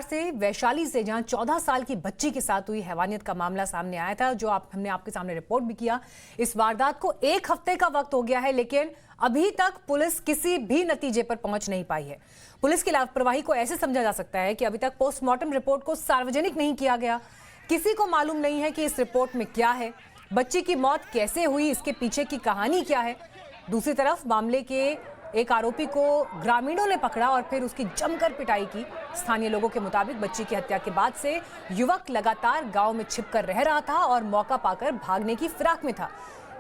से वैशाली से जहां 14 साल की बच्ची के साथ हुई हैवानियत का मामला सामने आया था, जो हमने आपके सामने रिपोर्ट भी किया। इस वारदात को 1 हफ्ते का वक्त हो गया है, लेकिन अभी तक पुलिस किसी भी नतीजे पर पहुंच नहीं पाई है। पुलिस की लापरवाही को ऐसे समझा जा सकता है कि अभी तक पोस्टमार्टम रिपोर्ट को सार्वजनिक नहीं किया गया। किसी को मालूम नहीं है कि इस रिपोर्ट में क्या है, बच्ची की मौत कैसे हुई, इसके पीछे की कहानी क्या है। दूसरी तरफ मामले के एक आरोपी को ग्रामीणों ने पकड़ा और फिर उसकी जमकर पिटाई की। स्थानीय लोगों के मुताबिक बच्ची की हत्या के बाद से युवक लगातार गांव में छिपकर रह रहा था और मौका पाकर भागने की फिराक में था,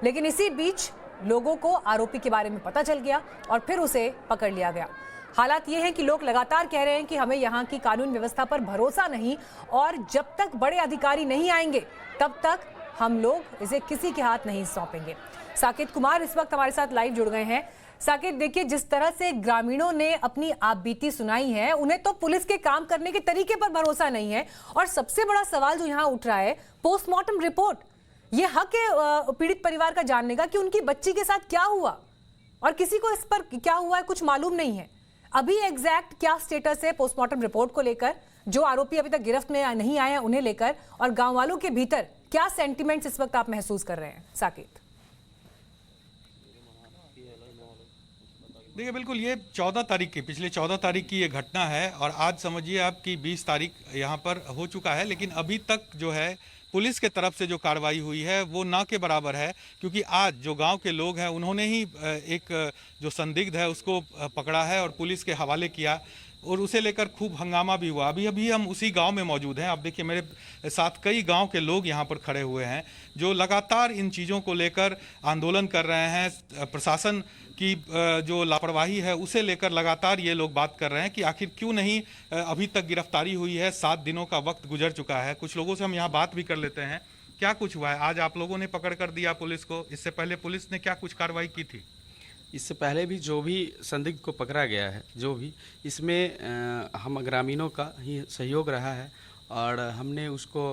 लेकिन इसी बीच लोगों को आरोपी के बारे में पता चल गया और फिर उसे पकड़ लिया गया। हालात ये है कि लोग लगातार कह रहे हैं कि हमें यहाँ की कानून व्यवस्था पर भरोसा नहीं, और जब तक बड़े अधिकारी नहीं आएंगे तब तक हम लोग इसे किसी के हाथ नहीं सौंपेंगे। साकेत कुमार इस वक्त हमारे साथ लाइव जुड़ गए हैं। साकेत, देखिए, जिस तरह से ग्रामीणों ने अपनी आपबीती सुनाई है, उन्हें तो पुलिस के काम करने के तरीके पर भरोसा नहीं है। और सबसे बड़ा सवाल जो यहाँ उठ रहा है, पोस्टमार्टम रिपोर्ट, ये हक है पीड़ित परिवार का जानने का कि उनकी बच्ची के साथ क्या हुआ, और किसी को इस पर क्या हुआ है कुछ मालूम नहीं है। अभी एग्जैक्ट क्या स्टेटस है पोस्टमार्टम रिपोर्ट को लेकर, जो आरोपी अभी तक गिरफ्त में नहीं आए हैं उन्हें लेकर, और गांव वालों के भीतर क्या सेंटिमेंट्स इस वक्त आप महसूस कर रहे हैं? साकेत, देखिए, बिल्कुल ये 14 तारीख की, पिछले 14 तारीख की ये घटना है, और आज समझिए आप कि 20 तारीख यहाँ पर हो चुका है। लेकिन अभी तक जो है पुलिस के तरफ से जो कार्रवाई हुई है वो ना के बराबर है, क्योंकि आज जो गांव के लोग हैं उन्होंने ही एक जो संदिग्ध है उसको पकड़ा है और पुलिस के हवाले किया, और उसे लेकर खूब हंगामा भी हुआ। अभी अभी हम उसी गांव में मौजूद हैं। आप देखिए, मेरे साथ कई गांव के लोग यहां पर खड़े हुए हैं जो लगातार इन चीज़ों को लेकर आंदोलन कर रहे हैं। प्रशासन की जो लापरवाही है उसे लेकर लगातार ये लोग बात कर रहे हैं कि आखिर क्यों नहीं अभी तक गिरफ्तारी हुई है। 7 दिनों का वक्त गुजर चुका है। कुछ लोगों से हम यहाँ बात भी कर लेते हैं। क्या कुछ हुआ है? आज आप लोगों ने पकड़ कर दिया पुलिस को, इससे पहले पुलिस ने क्या कुछ कार्रवाई की थी? इससे पहले भी जो भी संदिग्ध को पकड़ा गया है, जो भी इसमें हम ग्रामीणों का ही सहयोग रहा है, और हमने उसको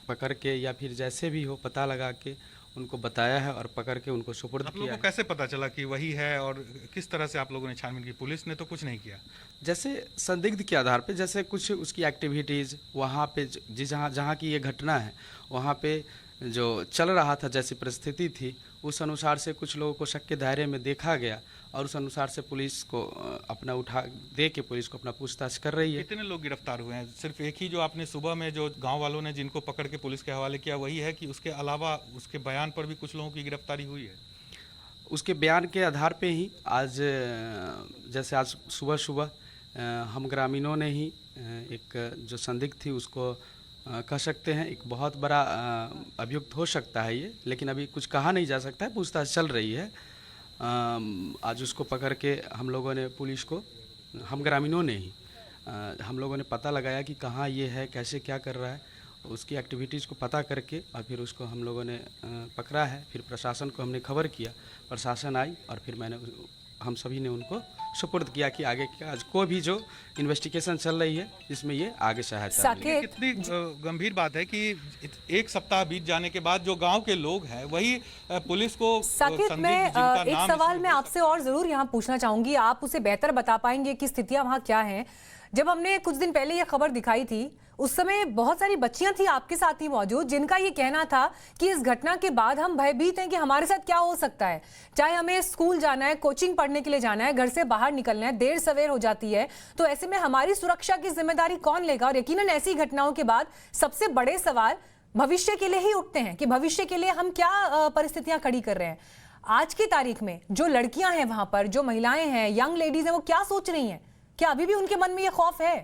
पकड़ के या फिर जैसे भी हो पता लगा के उनको बताया है और पकड़ के उनको सुपुर्द किया है। आप लोगों को कैसे पता चला कि वही है, और किस तरह से आप लोगों ने छानबीन की? पुलिस ने तो कुछ नहीं किया। जैसे संदिग्ध के आधार पे, जैसे कुछ उसकी एक्टिविटीज़ वहाँ पे जहाँ की ये घटना है वहाँ पे जो चल रहा था, जैसी परिस्थिति थी, उस अनुसार से कुछ लोगों को शक के दायरे में देखा गया, और उस अनुसार से पुलिस को अपना उठा दे के पुलिस को अपना पूछताछ कर रही है। कितने लोग गिरफ्तार हुए हैं? सिर्फ एक ही जो आपने सुबह में जो गांव वालों ने जिनको पकड़ के पुलिस के हवाले किया वही है, कि उसके अलावा उसके बयान पर भी कुछ लोगों की गिरफ्तारी हुई है? उसके बयान के आधार पे ही आज, जैसे आज सुबह सुबह हम ग्रामीणों ने ही एक जो संदिग्ध थी उसको कह सकते हैं एक बहुत बड़ा अभियुक्त हो सकता है ये, लेकिन अभी कुछ कहा नहीं जा सकता है, पूछताछ चल रही है। आज उसको पकड़ के हम लोगों ने, पुलिस को, हम ग्रामीणों ने ही हम लोगों ने पता लगाया कि कहाँ ये है, कैसे क्या कर रहा है, उसकी एक्टिविटीज़ को पता करके और फिर उसको हम लोगों ने पकड़ा है। फिर प्रशासन को हमने खबर किया, प्रशासन आई और फिर हम सभी ने उनको सुपुर्द किया कि आगे का आज को भी जो इन्वेस्टिगेशन चल रही है जिसमें ये आगे सहायता मिलेगी। कितनी गंभीर बात है कि 1 सप्ताह बीत जाने के बाद जो गांव के लोग हैं वही पुलिस को साकेत, मैं एक सवाल मैं आपसे और जरूर यहाँ पूछना चाहूंगी, आप उसे बेहतर बता पाएंगे कि स्थितियां वहाँ क्या हैं। जब हमने कुछ दिन पहले ये खबर दिखाई थी, उस समय बहुत सारी बच्चियां थी आपके साथ ही मौजूद, जिनका ये कहना था कि इस घटना के बाद हम भयभीत हैं कि हमारे साथ क्या हो सकता है। चाहे हमें स्कूल जाना है, कोचिंग पढ़ने के लिए जाना है, घर से बाहर निकलना है, देर सवेर हो जाती है, तो ऐसे में हमारी सुरक्षा की जिम्मेदारी कौन लेगा? और यकीनन ऐसी घटनाओं के बाद सबसे बड़े सवाल भविष्य के लिए ही उठते हैं कि भविष्य के लिए हम क्या परिस्थितियां खड़ी कर रहे हैं। आज की तारीख में जो लड़कियां हैं वहां पर, जो महिलाएं हैं, यंग लेडीज हैं, वो क्या सोच रही हैं? क्या अभी भी उनके मन में ये खौफ है?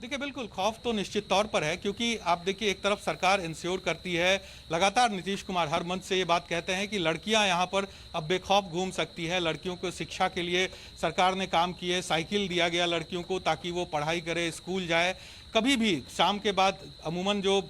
देखिए, बिल्कुल खौफ तो निश्चित तौर पर है, क्योंकि आप देखिए, एक तरफ सरकार इंश्योर करती है, लगातार नीतीश कुमार हर मंच से ये बात कहते हैं कि लड़कियां यहां पर अब बेखौफ घूम सकती है। लड़कियों को शिक्षा के लिए सरकार ने काम किए, साइकिल दिया गया लड़कियों को ताकि वो पढ़ाई करे, स्कूल जाए। कभी भी शाम के बाद, अमूमन जो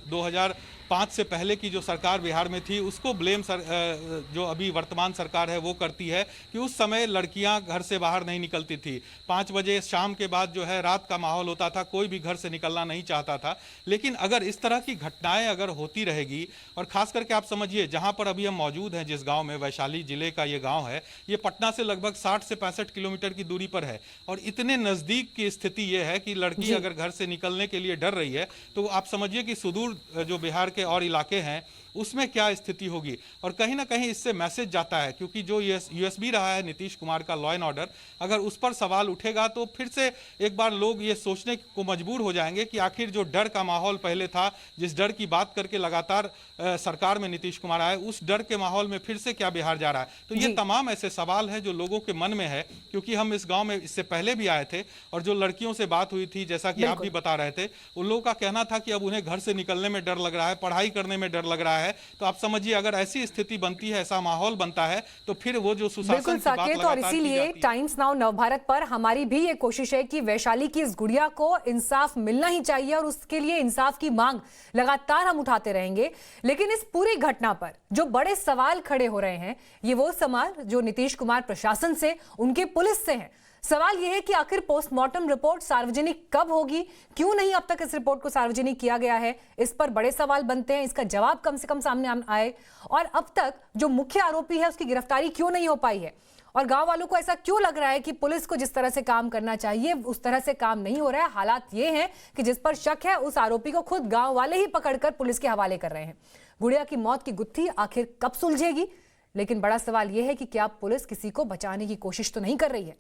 5 से पहले की जो सरकार बिहार में थी उसको ब्लेम जो अभी वर्तमान सरकार है वो करती है कि उस समय लड़कियां घर से बाहर नहीं निकलती थी। 5 बजे शाम के बाद जो है रात का माहौल होता था, कोई भी घर से निकलना नहीं चाहता था। लेकिन अगर इस तरह की घटनाएं अगर होती रहेगी, और खास करके आप समझिए जहां पर अभी हम मौजूद हैं, जिस गांव में, वैशाली जिले का ये गांव है, ये पटना से लगभग 60 से 65 किलोमीटर की दूरी पर है, और इतने नजदीक की स्थिति ये है कि लड़की अगर घर से निकलने के लिए डर रही है तो आप समझिए कि सुदूर जो बिहार के और इलाके हैं उसमें क्या स्थिति होगी। और कहीं ना कहीं इससे मैसेज जाता है, क्योंकि जो यूएसबी रहा है नीतीश कुमार का लॉ एंड ऑर्डर, अगर उस पर सवाल उठेगा तो फिर से एक बार लोग ये सोचने को मजबूर हो जाएंगे कि आखिर जो डर का माहौल पहले था, जिस डर की बात करके लगातार सरकार में नीतीश कुमार आए, उस डर के माहौल में फिर से क्या बिहार जा रहा है। तो ये तमाम ऐसे सवाल हैं जो लोगों के मन में है, क्योंकि हम इस गांव में इससे पहले भी आए थे और जो लड़कियों से बात हुई थी, जैसा कि आप भी बता रहे थे, उन लोगों का कहना था कि अब उन्हें घर से निकलने में डर लग रहा है, पढ़ाई करने में डर लग रहा है। तो आप समझिए अगर ऐसी स्थिति बनती है, ऐसा माहौल बनता है, तो फिर वो जो सुशासन की बात लगातार और इसीलिए टाइम्स नाउ नवभारत पर हमारी भी ये कोशिश है कि वैशाली की इस गुड़िया को इंसाफ मिलना ही चाहिए, और उसके लिए इंसाफ की मांग लगातार हम उठाते रहेंगे। लेकिन इस पूरी घटना पर जो बड़े सवाल खड़े हो रहे हैं, ये वो सवाल जो नीतीश कुमार प्रशासन से, उनके पुलिस से हैं। सवाल यह है कि आखिर पोस्टमार्टम रिपोर्ट सार्वजनिक कब होगी, क्यों नहीं अब तक इस रिपोर्ट को सार्वजनिक किया गया है, इस पर बड़े सवाल बनते हैं। इसका जवाब कम से कम सामने आए, और अब तक जो मुख्य आरोपी है उसकी गिरफ्तारी क्यों नहीं हो पाई है, और गांव वालों को ऐसा क्यों लग रहा है कि पुलिस को जिस तरह से काम करना चाहिए उस तरह से काम नहीं हो रहा है। हालात ये हैं कि जिस पर शक है उस आरोपी को खुद गांव वाले ही पकड़कर पुलिस के हवाले कर रहे हैं। गुड़िया की मौत की गुत्थी आखिर कब सुलझेगी, लेकिन बड़ा सवाल यह है कि क्या पुलिस किसी को बचाने की कोशिश तो नहीं कर रही है।